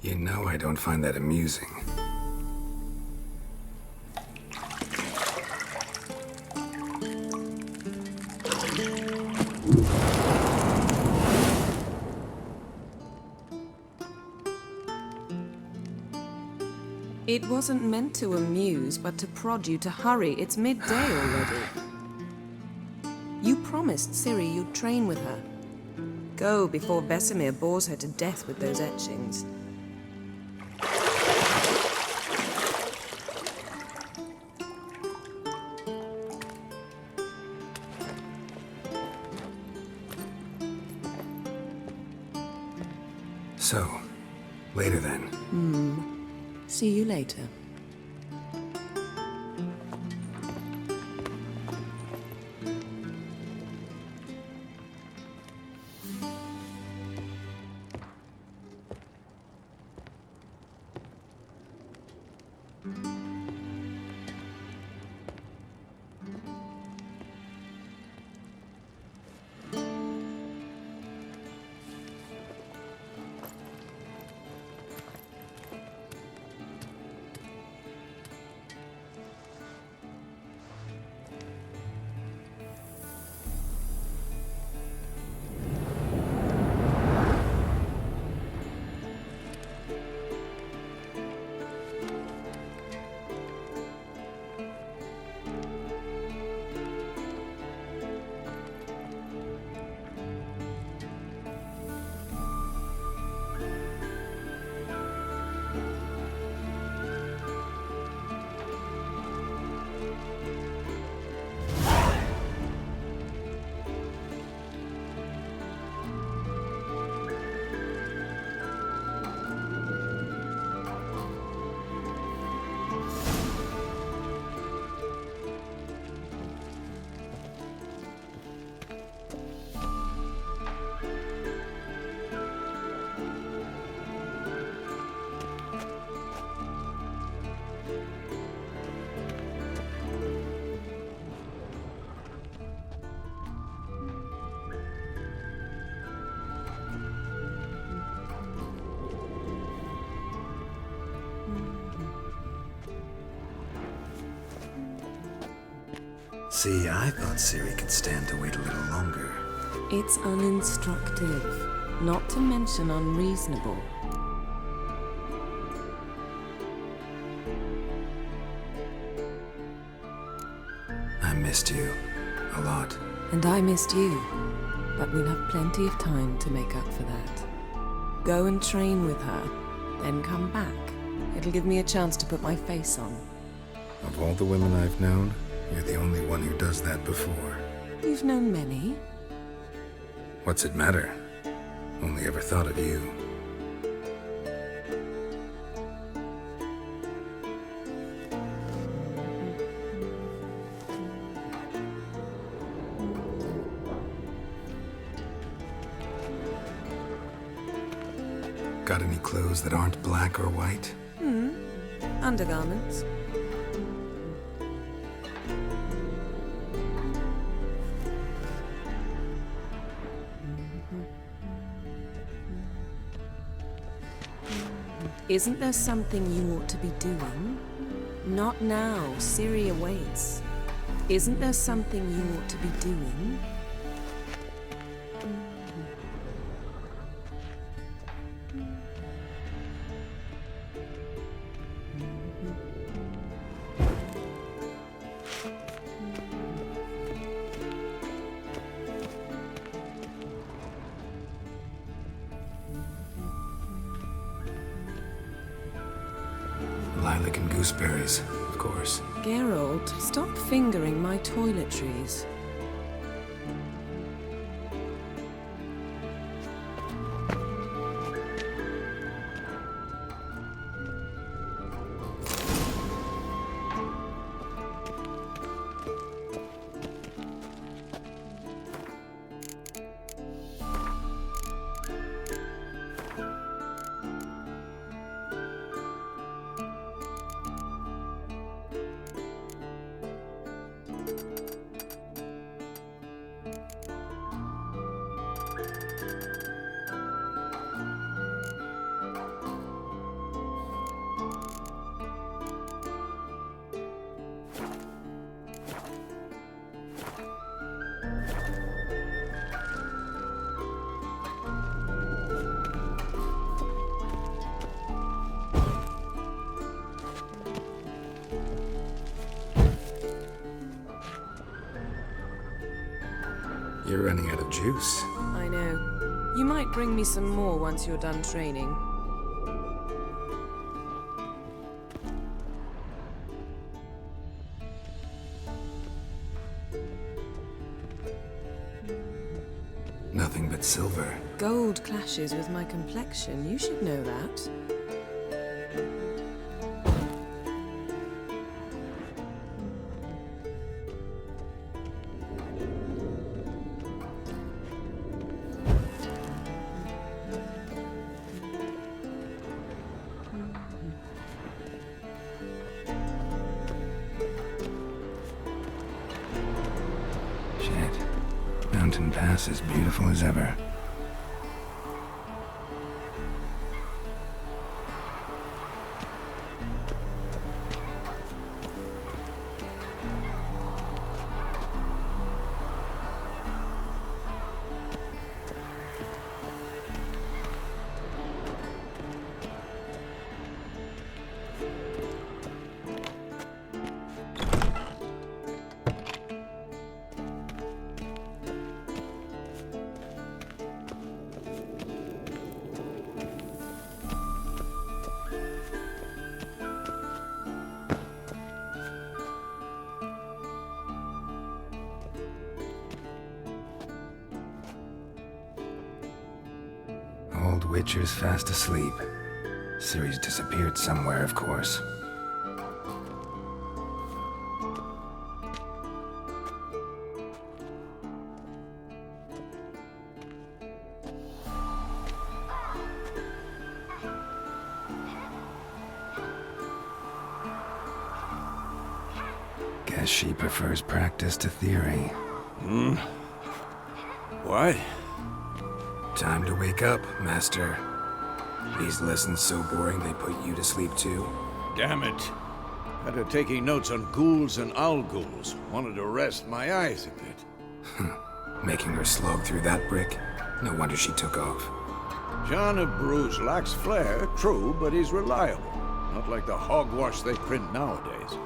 You know I don't find that amusing. It wasn't meant to amuse, but to prod you to hurry. It's midday already. You promised Ciri you'd train with her. Go before Vesemir bores her to death with those etchings. So, later then. See you later. See, I thought Ciri could stand to wait a little longer. It's uninstructive, not to mention unreasonable. I missed you. A lot. And I missed you. But we'll have plenty of time to make up for that. Go and train with her, then come back. It'll give me a chance to put my face on. Of all the women I've known, you're the only one who does that before. You've known many. What's it matter? Only ever thought of you. Got any clothes that aren't black or white? Undergarments. Isn't there something you ought to be doing? Not now. Ciri awaits. Isn't there something you ought to be doing? Lilac and gooseberries, of course. Geralt, stop fingering my toiletries. You're running out of juice. I know. You might bring me some more once you're done training. Nothing but silver. Gold clashes with my complexion. You should know that. Mountain Pass as beautiful as ever. Old Witcher's fast asleep. Ciri's disappeared somewhere, of course. Guess she prefers practice to theory. What? Time to wake up, Master. These lessons so boring they put you to sleep too. Damn it. After taking notes on ghouls and owl ghouls, wanted to rest my eyes a bit. Making her slog through that brick? No wonder she took off. John of Bruges lacks flair, true, but he's reliable. Not like the hogwash they print nowadays.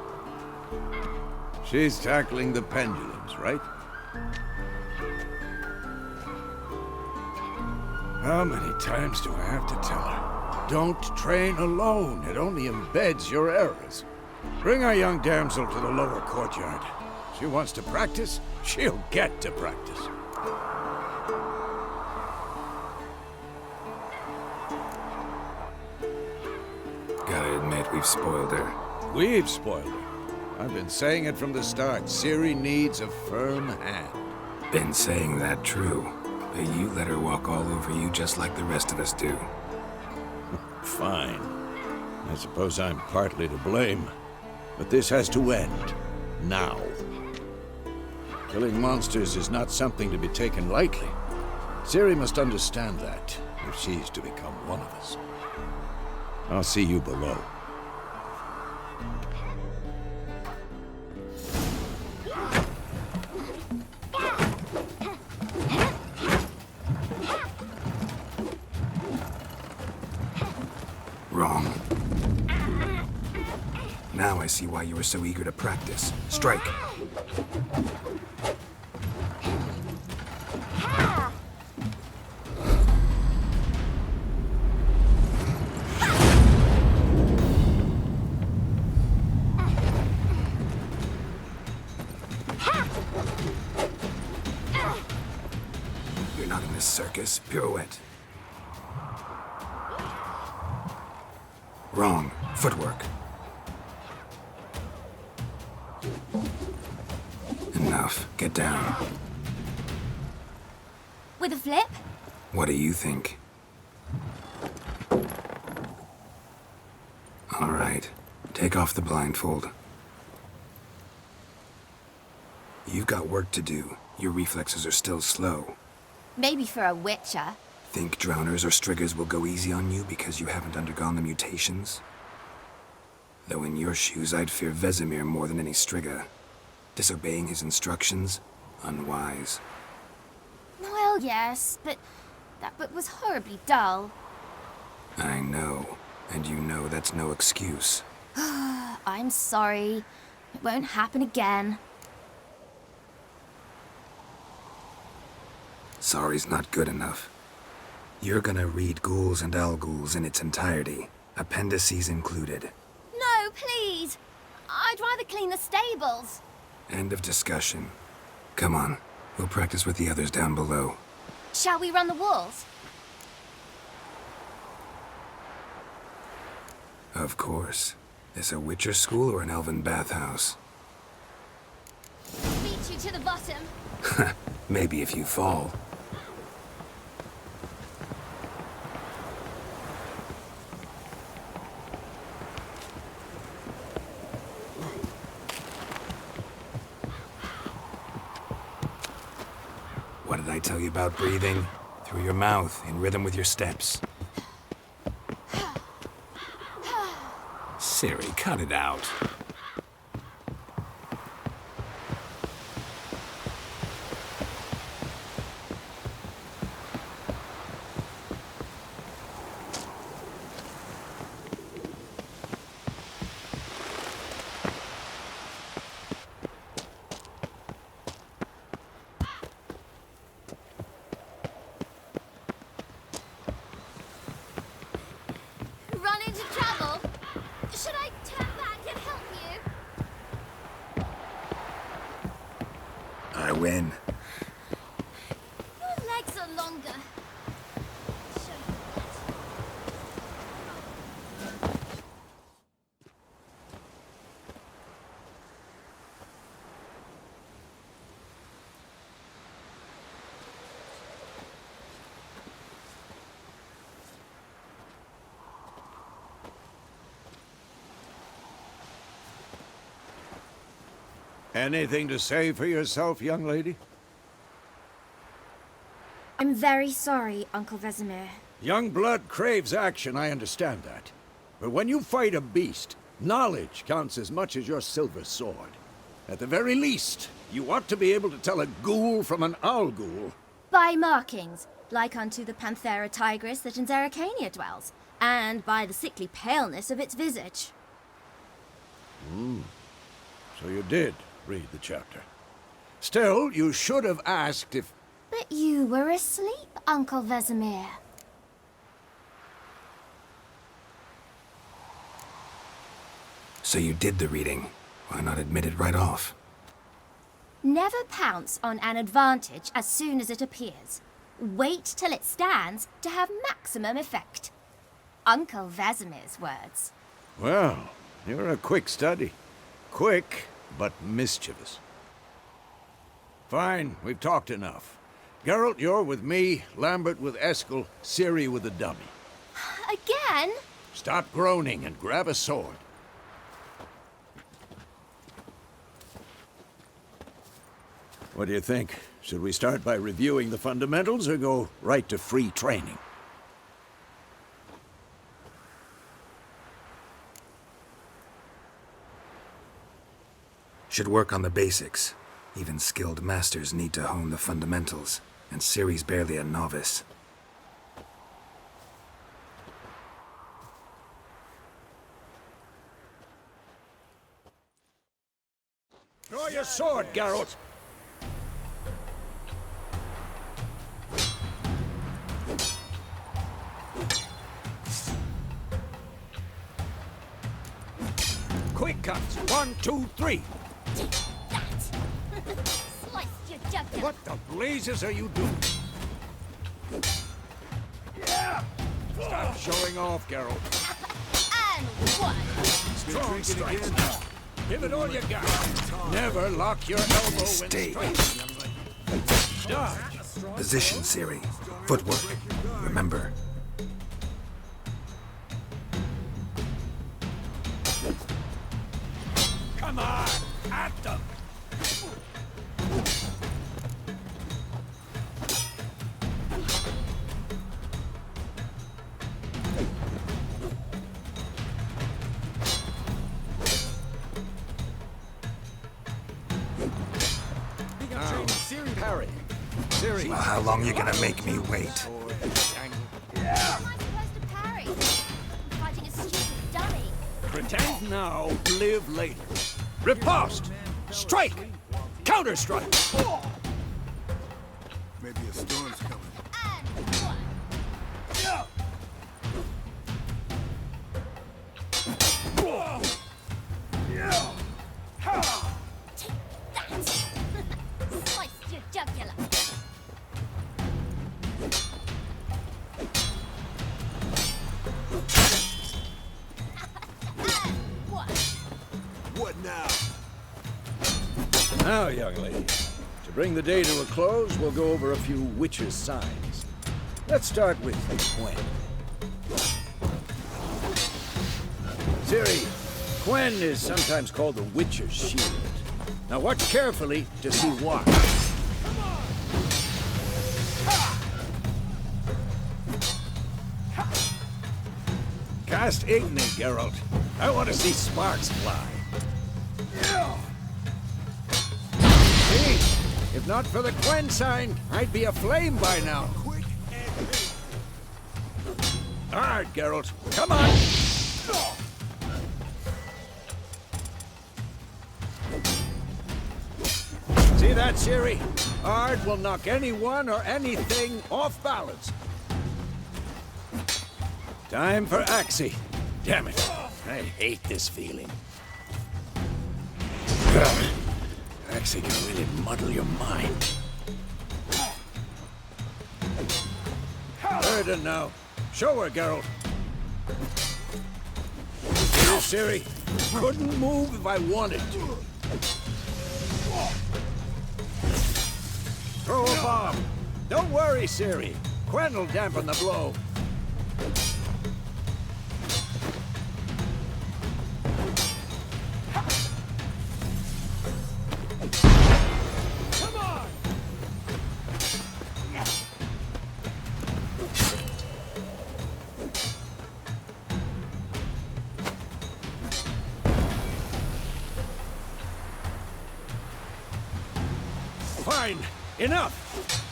She's tackling the pendulums, right? How many times do I have to tell her? Don't train alone. It only embeds your errors. Bring our young damsel to the lower courtyard. She wants to practice, she'll get to practice. Gotta admit, we've spoiled her. We've spoiled her. I've been saying it from the start. Ciri needs a firm hand. Been saying that true. But you let her walk all over you just like the rest of us do. Fine. I suppose I'm partly to blame. But this has to end. Now. Killing monsters is not something to be taken lightly. Ciri must understand that, if she's to become one of us. I'll see you below. Wrong. Now I see why you were so eager to practice. Strike. You're not in this circus. Pirouette. Wrong. Footwork. Enough. Get down. With a flip? What do you think? All right. Take off the blindfold. You've got work to do. Your reflexes are still slow. Maybe for a witcher. Think drowners or striggers will go easy on you because you haven't undergone the mutations? Though in your shoes, I'd fear Vesemir more than any strigger. Disobeying his instructions? Unwise. Well, yes, but that book was horribly dull. I know. And you know that's no excuse. I'm sorry. It won't happen again. sorry's not good enough. You're gonna read Ghouls and Al-Ghouls in its entirety, appendices included. No, please. I'd rather clean the stables. End of discussion. Come on, we'll practice with the others down below. Shall we run the walls? Of course. This a Witcher school or an elven bathhouse? Beat you to the bottom. Maybe if you fall. What did I tell you about breathing? Through your mouth, in rhythm with your steps. Siri, cut it out. Run into trouble? Should I turn back and help you? I win. Your legs are longer. Show you that. Anything to say for yourself, young lady? I'm very sorry, Uncle Vesemir. Young blood craves action, I understand that. But when you fight a beast, knowledge counts as much as your silver sword. At the very least, you ought to be able to tell a ghoul from an owl-ghoul. By markings, like unto the Panthera tigris that in Zerrikania dwells, and by the sickly paleness of its visage. So you did read the chapter. Still, you should have asked if... But you were asleep, Uncle Vesemir. So you did the reading. Why not admit it right off? Never pounce on an advantage as soon as it appears. Wait till it stands to have maximum effect. Uncle Vesemir's words. Well, you're a quick study. Quick, but mischievous. Fine, we've talked enough. Geralt, you're with me, Lambert with Eskel, Ciri with the dummy. Again? Stop groaning and grab a sword. What do you think? Should we start by reviewing the fundamentals or go right to free training? Should work on the basics. Even skilled masters need to hone the fundamentals, and Ciri's barely a novice. Draw your sword, Geralt! Quick cuts! 1, 2, 3! Sliced your jugular. What the blazes are you doing? Stop showing off, Geralt. And one. Strong strikes. Give it all you got. Never lock your elbow when Stay. striking. Dodge. Position, Ciri. Footwork. Remember. Come on, at them. Now, parry. Ciri. Well, how long you gonna make me wait? How am I supposed to parry? I'm fighting a stupid dummy. Pretend now, live later. Riposte! Strike! Counter-strike! Maybe a storm's coming. Now, young lady, to bring the day to a close, we'll go over a few witches' signs. Let's start with Gwen. Ciri, Gwen is sometimes called the Witcher's Shield. Now watch carefully to see why. Cast Ignite, Geralt. I want to see sparks fly. See? If not for the Gwen sign, I'd be aflame by now. All right, Geralt. Come on! See that, Ciri? Ard will knock anyone or anything off balance. Time for Axie. Damn it. I hate this feeling. Axie can really muddle your mind. Burden now. Show her, Geralt. See, Ciri? Couldn't move if I wanted to. Throw a bomb. Don't worry, Ciri. Gwen will dampen the blow. Come on! Fine. Enough!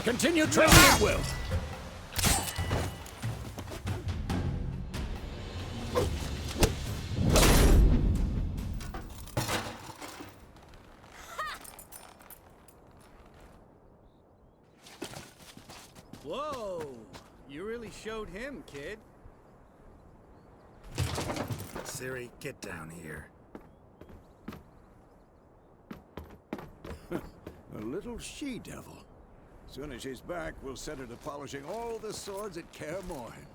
Continue training at will. Whoa! You really showed him, kid. Ciri, get down here. A little she-devil. Soon as she's back, we'll set her to polishing all the swords at Kaer Morhen.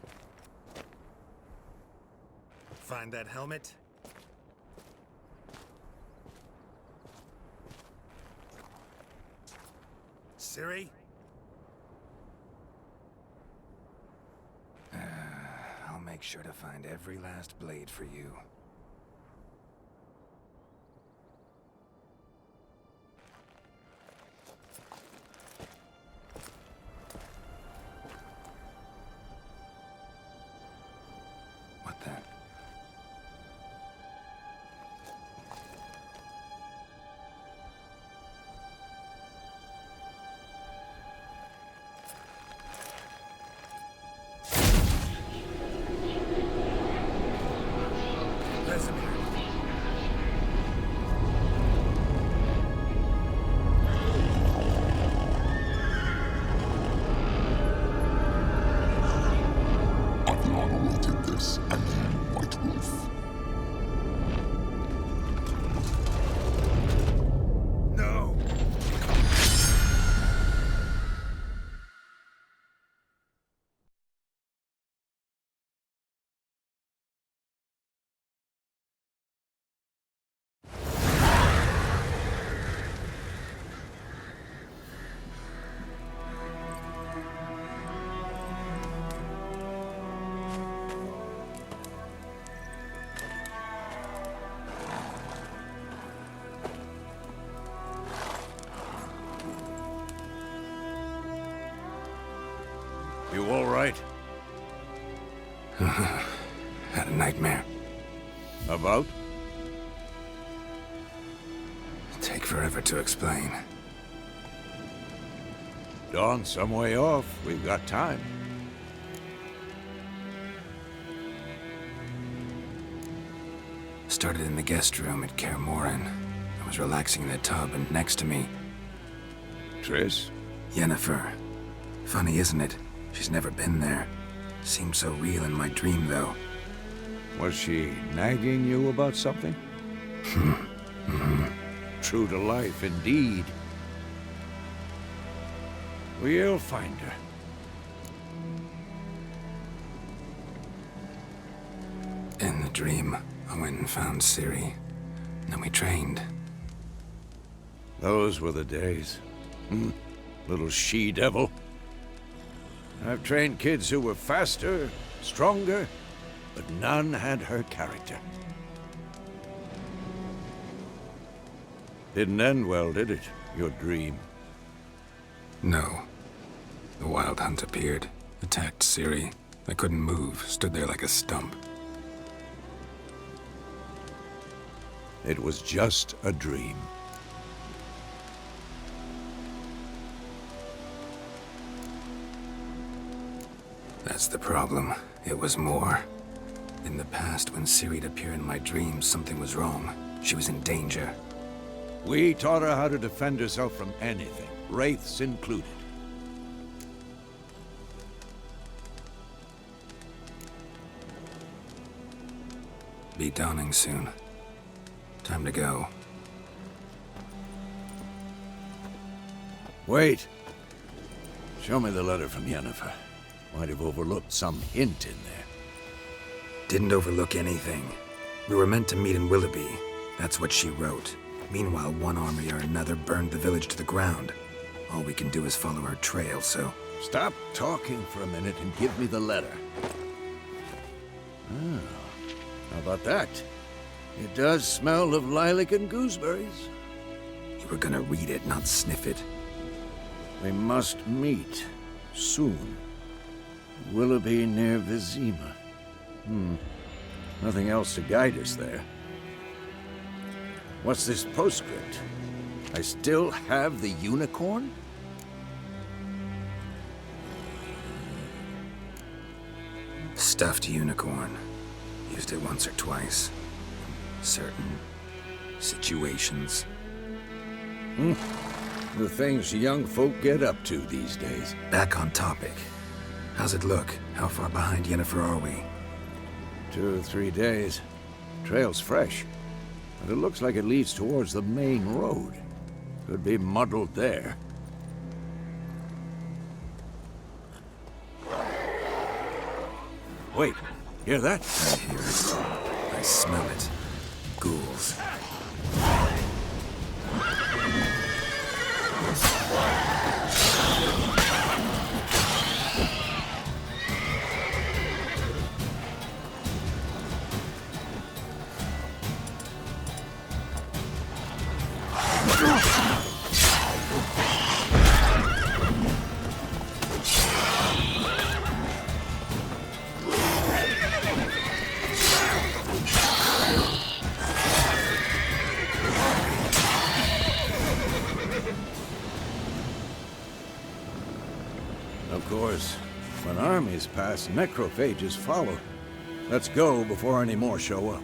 Find that helmet? Ciri? I'll make sure to find every last blade for you. What the? You all right? Had a nightmare. About? Take forever to explain. Dawn's some way off. We've got time. Started in the guest room at Kaer Morhen. I was relaxing in the tub, and next to me, Triss? Yennefer. Funny, isn't it? She's never been there. Seemed so real in my dream, though. Was she nagging you about something? True to life, indeed. We'll find her. In the dream, I went and found Ciri. Then we trained. Those were the days. Little she-devil. I've trained kids who were faster, stronger, but none had her character. Didn't end well, did it? Your dream? No. The Wild Hunt appeared, attacked Ciri. I couldn't move, stood there like a stump. It was just a dream. That's the problem. It was more. In the past, when Ciri'd appear in my dreams, something was wrong. She was in danger. We taught her how to defend herself from anything, wraiths included. Be dawning soon. Time to go. Wait. Show me the letter from Yennefer. Might have overlooked some hint in there. Didn't overlook anything. We were meant to meet in Willoughby. That's what she wrote. Meanwhile, one army or another burned the village to the ground. All we can do is follow her trail, so... Stop talking for a minute and give me the letter. Ah, how about that? It does smell of lilac and gooseberries. You were gonna read it, not sniff it. We must meet. Soon. Willoughby near Vizima. Nothing else to guide us there. What's this postscript? I still have the unicorn? Stuffed unicorn. Used it once or twice. Certain situations. The things young folk get up to these days. Back on topic. How's it look? How far behind Yennefer are we? 2 or 3 days. Trail's fresh, but it looks like it leads towards the main road. Could be muddled there. Wait, hear that? I hear it. I smell it. Ghouls. Of course, when armies pass, necrophages follow. Let's go before any more show up.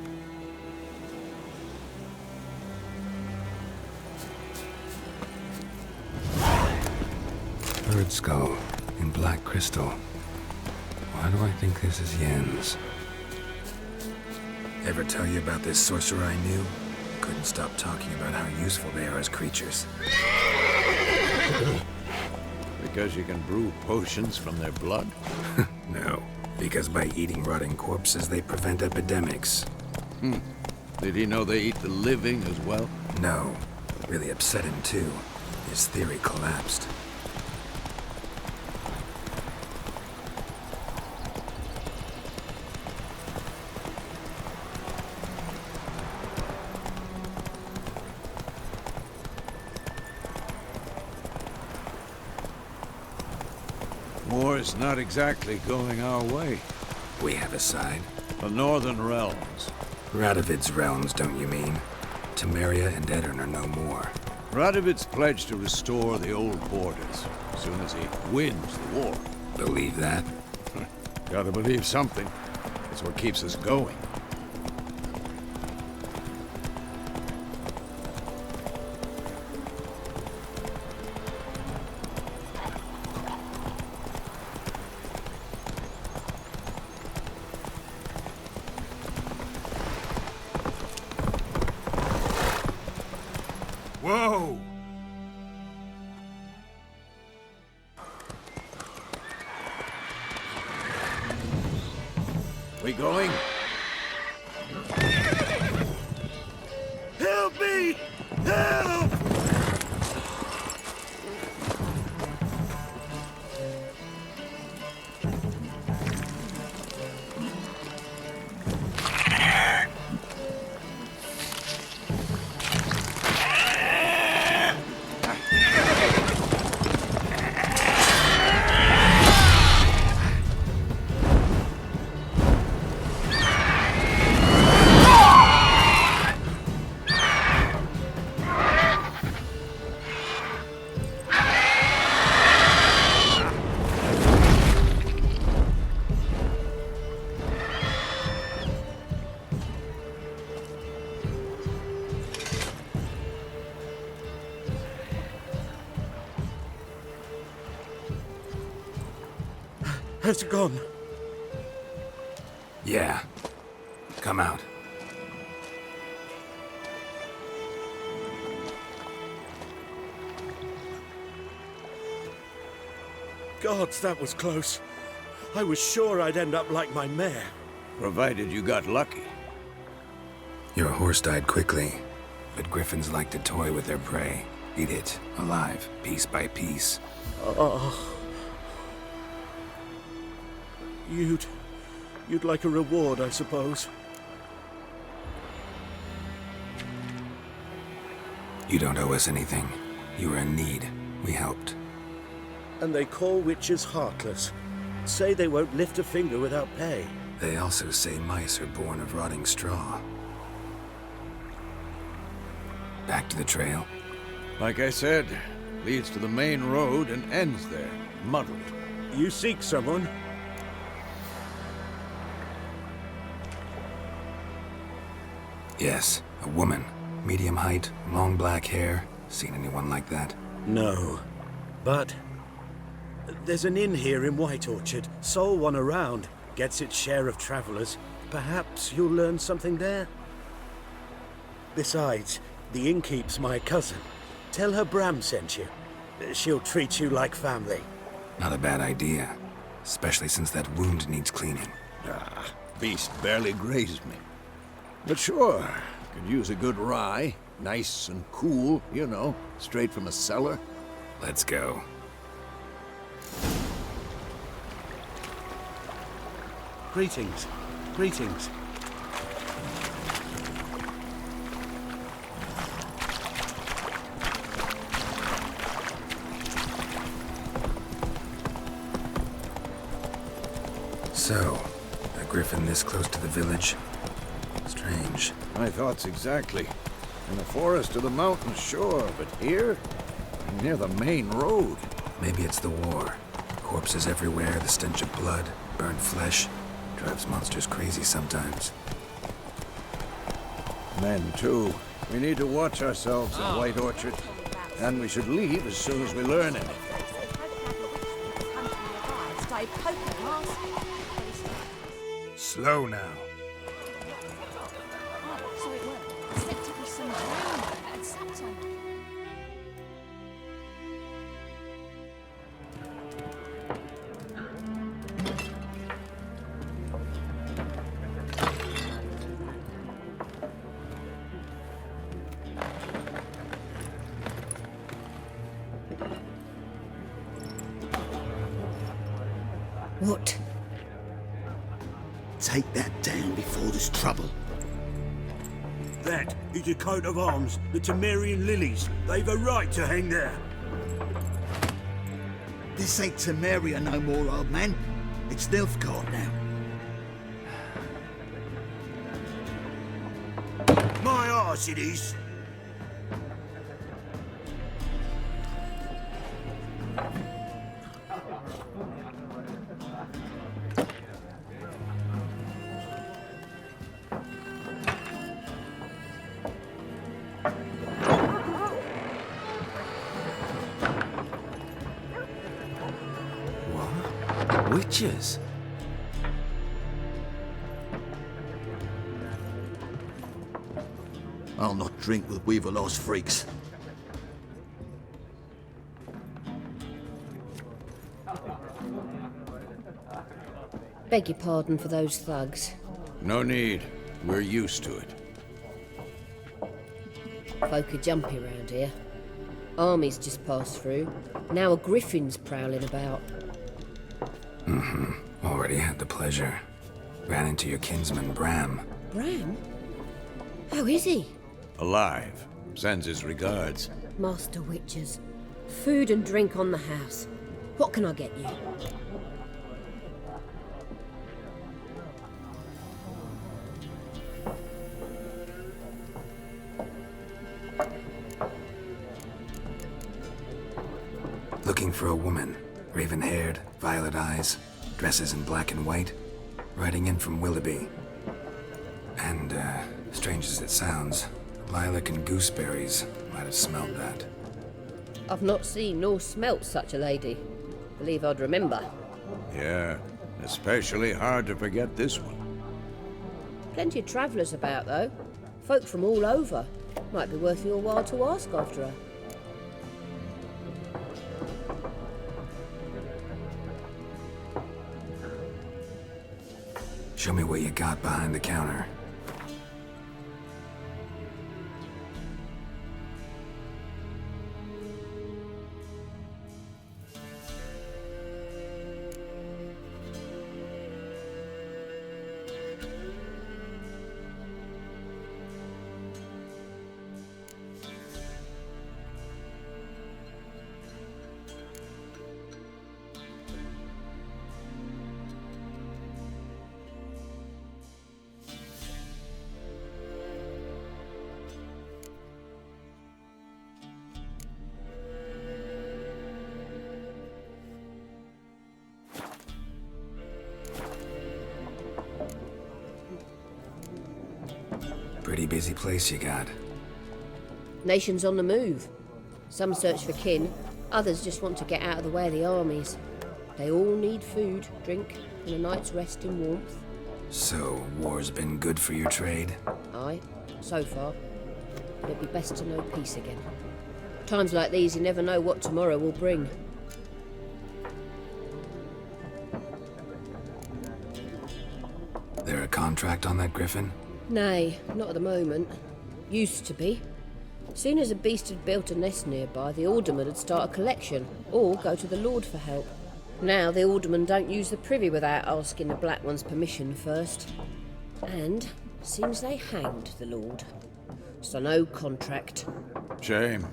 Bird skull in black crystal. Why do I think this is Yen's? Ever tell you about this sorcerer I knew? Couldn't stop talking about how useful they are as creatures. Because you can brew potions from their blood? No, because by eating rotting corpses, they prevent epidemics. Did he know they eat the living as well? No, really upset him too. His theory collapsed. War's not exactly going our way. We have a side. The Northern Realms. Radovid's realms, don't you mean? Temeria and Edirn are no more. Radovid's pledged to restore the old borders as soon as he wins the war. Believe that? Gotta believe something. It's what keeps us going. Whoa! We going? Help me! Help! Has it gone? Yeah. Come out. Gods, that was close. I was sure I'd end up like my mare. Provided you got lucky. Your horse died quickly, but griffins like to toy with their prey. Eat it, alive, piece by piece. Oh. You'd like a reward, I suppose. You don't owe us anything. You were in need. We helped. And they call witches heartless. Say they won't lift a finger without pay. They also say mice are born of rotting straw. Back to the trail? Like I said, leads to the main road and ends there, muddled. You seek someone? Yes, a woman. Medium height, long black hair. Seen anyone like that? No. But there's an inn here in White Orchard. Sole one around. Gets its share of travelers. Perhaps you'll learn something there? Besides, the innkeep's my cousin. Tell her Bram sent you. She'll treat you like family. Not a bad idea. Especially since that wound needs cleaning. Ah, beast barely grazed me. But sure, could use a good rye. Nice and cool, you know, straight from a cellar. Let's go. Greetings. Greetings. So, a griffin this close to the village? Strange. My thoughts exactly. In the forest or the mountains, sure, but here? Near the main road. Maybe it's the war. Corpses everywhere, the stench of blood, burnt flesh. Drives monsters crazy sometimes. Men, too. We need to watch ourselves in White Orchard. And we should leave as soon as we learn anything. Slow now. What? Take that down before there's trouble. That is a coat of arms, the Temerian lilies. They've a right to hang there. This ain't Temeria no more, old man. It's Nilfgaard now. My arse it is. Witches? I'll not drink with Weaverlost freaks. Beg your pardon for those thugs. No need. We're used to it. Folk are jumpy around here. Armies just passed through. Now a griffin's prowling about. Already had the pleasure. Ran into your kinsman, Bram. Bram? How is he? Alive. Sends his regards. Master Witches. Food and drink on the house. What can I get you? Looking for a woman. Raven-haired, violet eyes, dresses in black and white. Riding in from Willoughby. And, strange as it sounds, lilac and gooseberries might have smelled that. I've not seen nor smelt such a lady. Believe I'd remember. Yeah, especially hard to forget this one. Plenty of travellers about, though. Folk from all over. Might be worth your while to ask after her. Show me what you got behind the counter. Pretty busy place you got. Nations on the move. Some search for kin, others just want to get out of the way of the armies. They all need food, drink, and a night's rest in warmth. So, war's been good for your trade? Aye, so far. But it'd be best to know peace again. Times like these, you never know what tomorrow will bring. There a contract on that griffin? Nay, not at the moment. Used to be. Soon as a beast had built a nest nearby, the alderman would start a collection, or go to the lord for help. Now the aldermen don't use the privy without asking the Black One's permission first. And seems they hanged the lord. So no contract. Shame.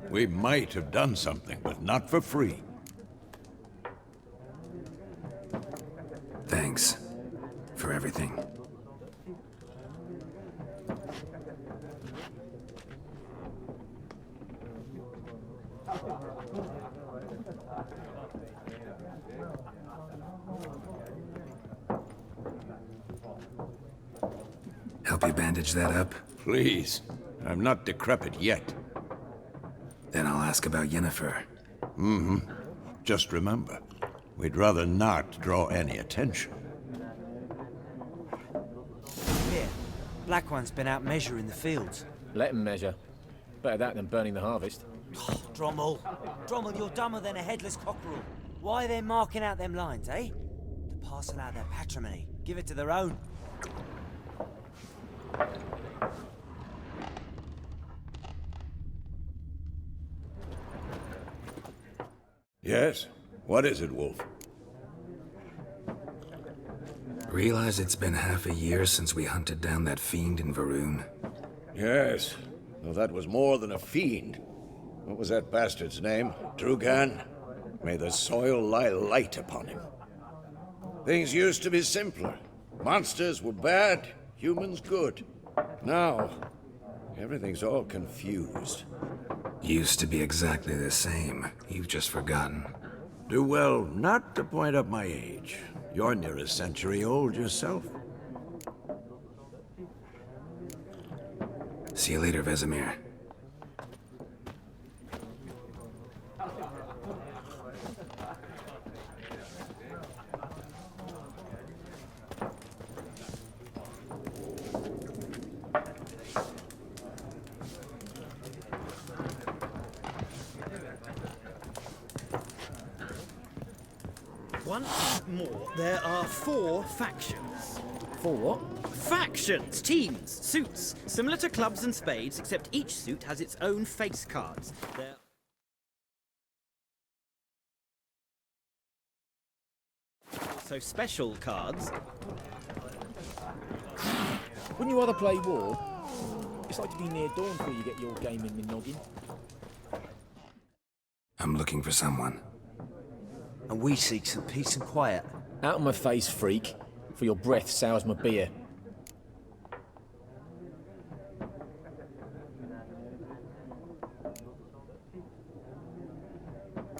We might have done something, but not for free. Thanks. For everything. Help you bandage that up? Please. I'm not decrepit yet. Then I'll ask about Yennefer. Just remember, we'd rather not draw any attention. Here, Black One's been out measuring the fields. Let him measure. Better that than burning the harvest. Drommel. Drommel, you're dumber than a headless cockerel. Why are they marking out them lines, eh? To parcel out their patrimony. Give it to their own. Yes? What is it, Wolf? Realize it's been half a year since we hunted down that fiend in Varun. Yes. Well, that was more than a fiend. What was that bastard's name? Drugan? May the soil lie light upon him. Things used to be simpler. Monsters were bad, humans good. Now, everything's all confused. Used to be exactly the same. You've just forgotten. Do well not to point up my age. You're near a century old yourself. See you later, Vesemir. Once more, there are 4 factions. For what? Factions, teams, suits, similar to clubs and spades, except each suit has its own face cards. They're also special cards. Wouldn't you rather play war? It's like to be near dawn before you get your game in the noggin. I'm looking for someone. And we seek some peace and quiet. Out of my face, freak. For your breath sours my beer.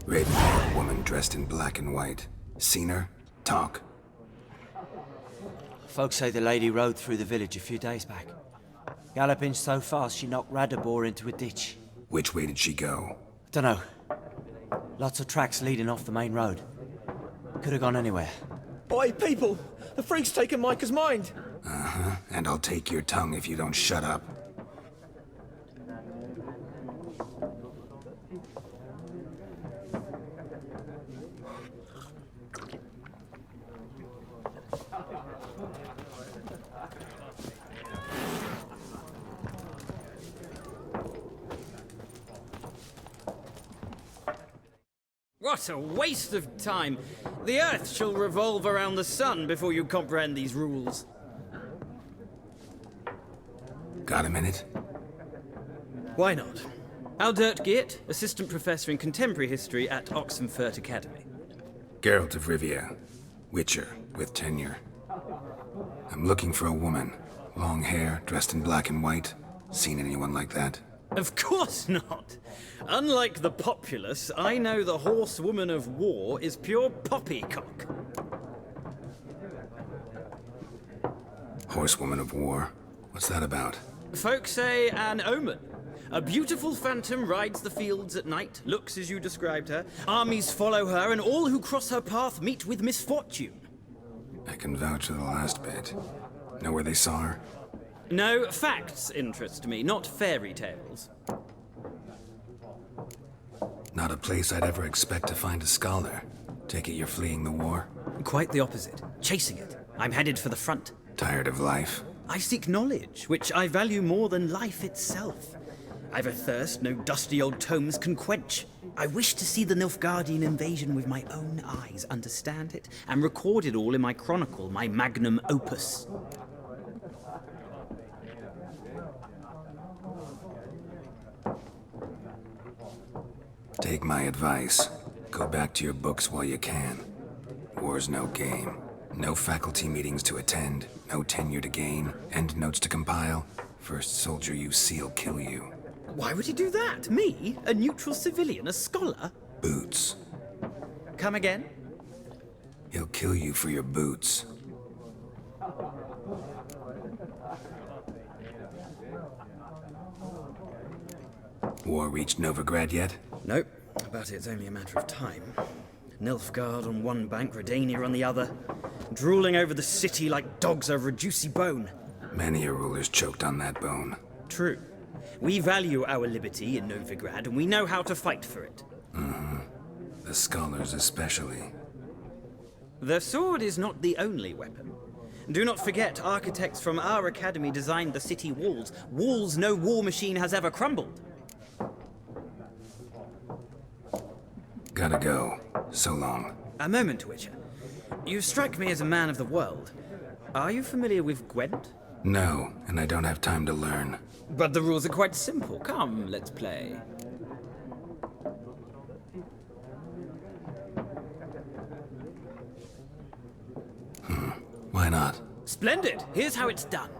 Raven-haired woman dressed in black and white. Seen her? Talk. Folks say the lady rode through the village a few days back. Galloping so fast she knocked Radabor into a ditch. Which way did she go? Dunno. Lots of tracks leading off the main road. Could have gone anywhere. Oi, people! The freak's taken Micah's mind! Uh-huh. And I'll take your tongue if you don't shut up. What a waste of time! The Earth shall revolve around the sun before you comprehend these rules. Got a minute? Why not? Aldert Geert, Assistant Professor in Contemporary History at Oxenfurt Academy. Geralt of Rivia. Witcher, with tenure. I'm looking for a woman. Long hair, dressed in black and white. Seen anyone like that? Of course not! Unlike the populace, I know the horsewoman of war is pure poppycock. Horsewoman of war? What's that about? Folk say an omen. A beautiful phantom rides the fields at night, looks as you described her. Armies follow her, and all who cross her path meet with misfortune. I can vouch for the last bit. Know where they saw her? No, facts interest me, not fairy tales. Not a place I'd ever expect to find a scholar. Take it you're fleeing the war? Quite the opposite. Chasing it. I'm headed for the front. Tired of life? I seek knowledge, which I value more than life itself. I've a thirst no dusty old tomes can quench. I wish to see the Nilfgaardian invasion with my own eyes, understand it, and record it all in my chronicle, my magnum opus. Take my advice. Go back to your books while you can. War's no game. No faculty meetings to attend, no tenure to gain, end notes to compile. First soldier you see'll kill you. Why would he do that? Me? A neutral civilian? A scholar? Boots. Come again? He'll kill you for your boots. War reached Novigrad yet? Nope, but it's only a matter of time. Nilfgaard on one bank, Redania on the other, drooling over the city like dogs over a juicy bone. Many a ruler's choked on that bone. True. We value our liberty in Novigrad, and we know how to fight for it. Mm-hmm. The scholars especially. The sword is not the only weapon. Do not forget, architects from our academy designed the city walls. Walls no war machine has ever crumbled. Gotta go. So long. A moment, Witcher. You strike me as a man of the world. Are you familiar with Gwent? No, and I don't have time to learn. But the rules are quite simple. Come, let's play. Why not? Splendid! Here's how it's done.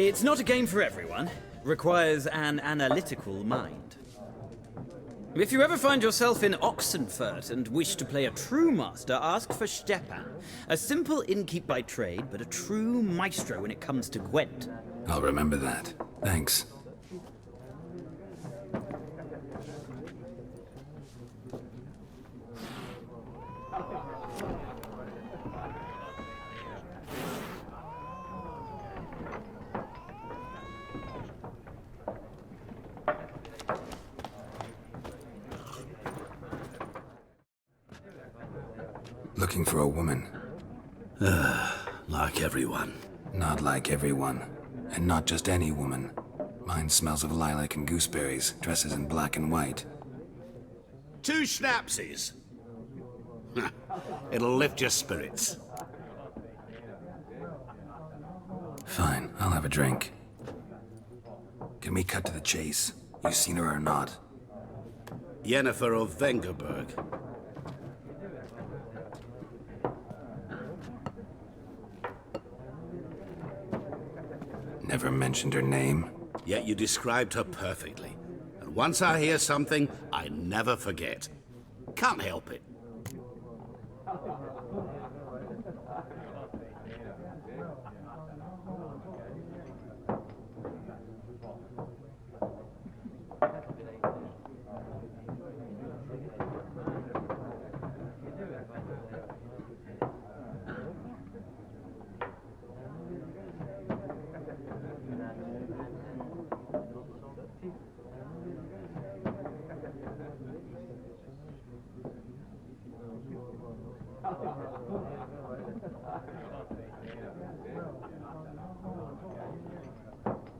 It's not a game for everyone. Requires an analytical mind. If you ever find yourself in Oxenfurt and wish to play a true master, ask for Stepan. A simple innkeep by trade, but a true maestro when it comes to Gwent. I'll remember that. Thanks. Looking for a woman. Like everyone. Not like everyone. And not just any woman. Mine smells of lilac and gooseberries, dresses in black and white. 2 schnapsies. It'll lift your spirits. Fine, I'll have a drink. Can we cut to the chase? You seen her or not? Yennefer of Vengerberg. Never mentioned her name. Yet you described her perfectly. And once I hear something, I never forget. Can't help it.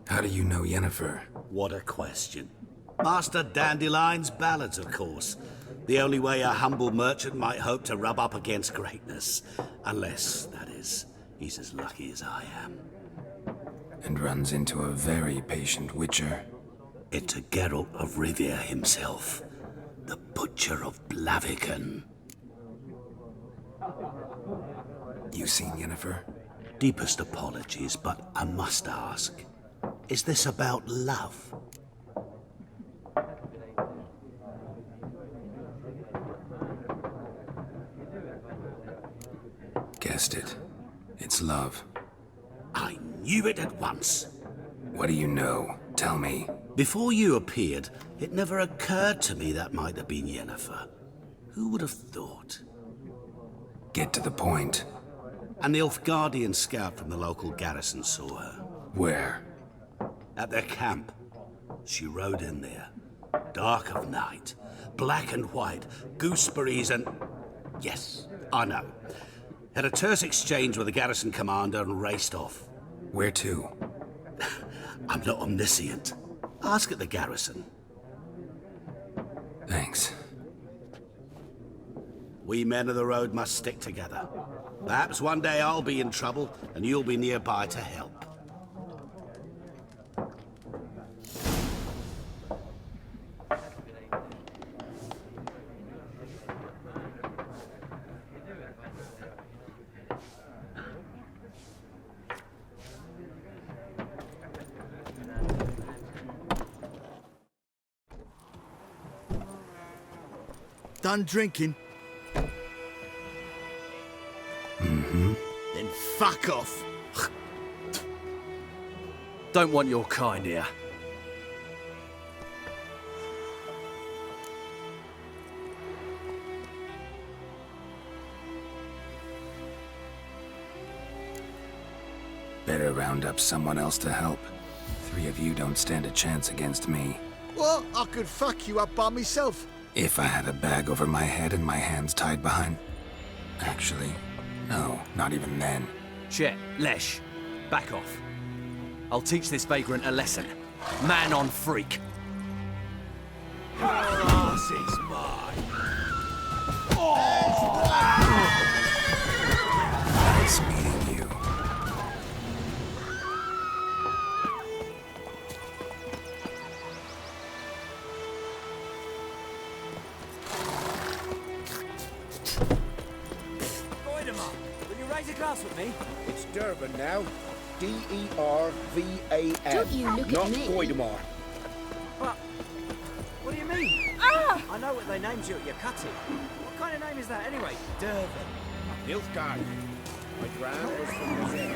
How do you know Yennefer? What a question. Master Dandelion's ballads, of course. The only way a humble merchant might hope to rub up against greatness. Unless, that is, he's as lucky as I am. And runs into a very patient witcher. It's a Geralt of Rivia himself. The Butcher of Blaviken. You seen Yennefer? Deepest apologies, but I must ask. Is this about love? Guessed it. It's love. I knew it at once. What do you know? Tell me. Before you appeared, it never occurred to me that might have been Yennefer. Who would have thought? Get to the point. An Nilfgaardian scout from the local garrison saw her. Where? At their camp. She rode in there. Dark of night. Black and white. Gooseberries and... Yes, I know. Had a terse exchange with the garrison commander and raced off. Where to? I'm not omniscient. Ask at the garrison. Thanks. We men of the road must stick together. Perhaps one day I'll be in trouble and you'll be nearby to help. Done drinking? Mm-hmm. Then fuck off. Don't want your kind here. Better round up someone else to help. 3 of you don't stand a chance against me. Well, I could fuck you up by myself. If I had a bag over my head and my hands tied behind... Actually, no, not even then. Chet, Lesh, back off. I'll teach this vagrant a lesson. Man on freak. Your ass is mine. Nice meeting you. Will you raise a glass with me? It's Durban now. D-E-R-V-A-M. Don't you look not at me. Voldemort. But, what do you mean? I know what they named you at your cutting. What kind of name is that anyway? Durban. Nilfgaard. My gran was from Brazil.